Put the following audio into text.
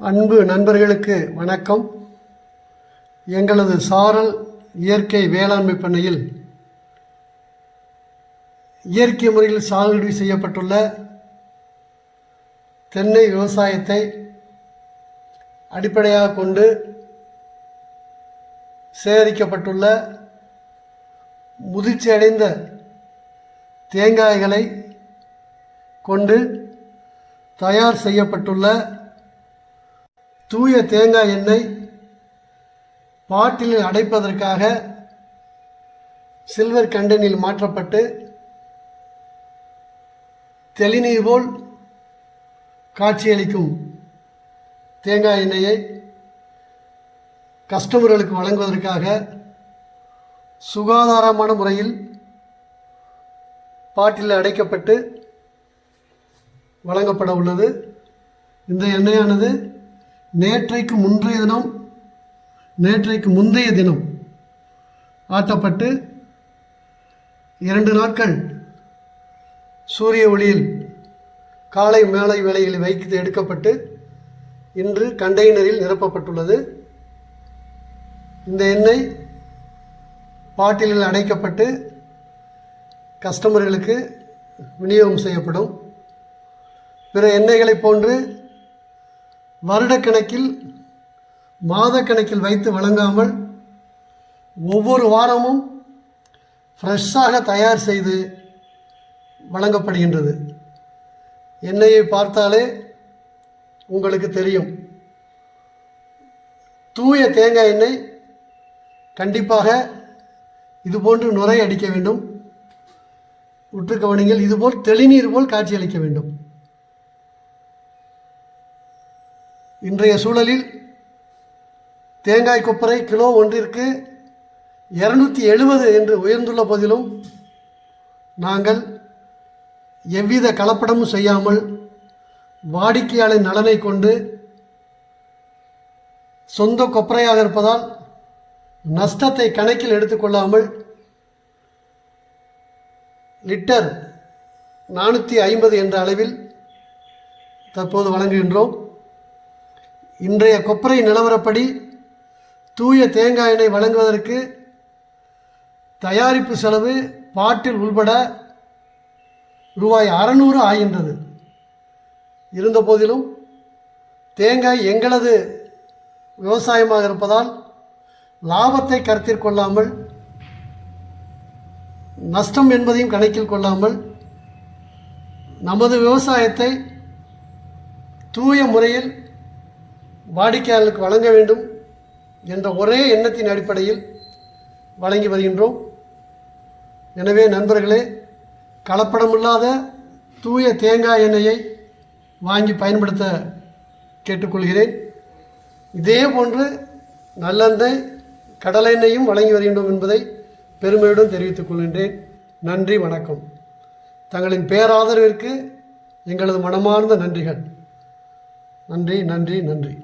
அன்பு நண்பர்களுக்கு வணக்கம். எங்களது சாரல் இயற்கை வேளாண்மை பண்ணையில் இயற்கை முறையில் சாகுபடி செய்யப்பட்டுள்ள தென்னை விவசாயத்தை அடிப்படையாக கொண்டு சேகரிக்கப்பட்டுள்ள முதிர்ச்சி அடைந்த தேங்காய்களை கொண்டு தயார் செய்யப்பட்டுள்ள தூய தேங்காய் எண்ணெய் பாட்டிலில் அடைப்பதற்காக சில்வர் கண்டெய்னரில் மாற்றப்பட்டு தெளிநீர் போல் காட்சியளிக்கும் தேங்காய் எண்ணெயை கஸ்டமர்களுக்கு வழங்குவதற்காக சுகாதாரமான முறையில் பாட்டிலில் அடைக்கப்பட்டு வழங்கப்பட உள்ளது. இந்த எண்ணெயானது நேற்றைக்கு முந்தைய தினம் ஆட்டப்பட்டு 2 நாட்கள் சூரிய ஒளியில் காலை மேலை வேளைகளில் வைத்து எடுக்கப்பட்டு இன்று கண்டெய்னரில் நிரப்பப்பட்டுள்ளது. இந்த எண்ணெய் பாட்டிலில் அடைக்கப்பட்டு கஸ்டமர்களுக்கு விநியோகம் செய்யப்படும். பிற எண்ணெய்களைப் போன்று வருடக்கணக்கில் மாதக்கணக்கில் வைத்து வழங்காமல் ஒவ்வொரு வாரமும் ஃப்ரெஷ்ஷாக தயார் செய்து வழங்கப்படுகின்றது. எண்ணெயை பார்த்தாலே உங்களுக்கு தெரியும். தூய தேங்காய் எண்ணெய் கண்டிப்பாக இதுபோன்று நுரை அடிக்க வேண்டும். உற்று கவனிங்கள். இதுபோல் தெளிநீர் போல் காட்சியளிக்க வேண்டும். இன்றைய சூழலில் தேங்காய் கொப்பரை கிலோ ஒன்றிற்கு 270 என்று உயர்ந்துள்ள போதிலும் நாங்கள் எவ்வித கலப்படமும் செய்யாமல் வாடிக்கையாளர் நலனை கொண்டு சொந்த கொப்பரையாக இருப்பதால் நஷ்டத்தை கணக்கில் எடுத்துக்கொள்ளாமல் லிட்டர் 450 என்ற அளவில் தற்போது வழங்குகின்றோம். இன்றைய கொப்பரை நிலவரப்படி தூய தேங்காய் எண்ணெய் வழங்குவதற்கு தயாரிப்பு செலவு பாட்டில் உள்பட ரூபாய் 600 ஆகின்றது. இருந்த போதிலும் தேங்காய் எங்களது விவசாயமாக இருப்பதால் லாபத்தை கருத்தில் கொள்ளாமல் நஷ்டம் என்பதையும் கணக்கில் கொள்ளாமல் நமது விவசாயத்தை தூய முறையில் வாடிக்கையாளருக்கு வழங்க வேண்டும் என்ற ஒரே எண்ணத்தின் அடிப்படையில் வழங்கி வருகின்றோம். எனவே நண்பர்களே, கலப்படமில்லாத தூய தேங்காய் எண்ணெயை வாங்கி பயன்படுத்த கேட்டுக்கொள்கிறேன். இதே போன்று நல்லெண்ணெய் கடலெண்ணெயும் வழங்கி வருகின்றோம் என்பதை பெருமையுடன் தெரிவித்துக் கொள்கின்றேன். நன்றி, வணக்கம். தங்களின் பேராதரவிற்கு எங்களது மனமார்ந்த நன்றிகள். நன்றி.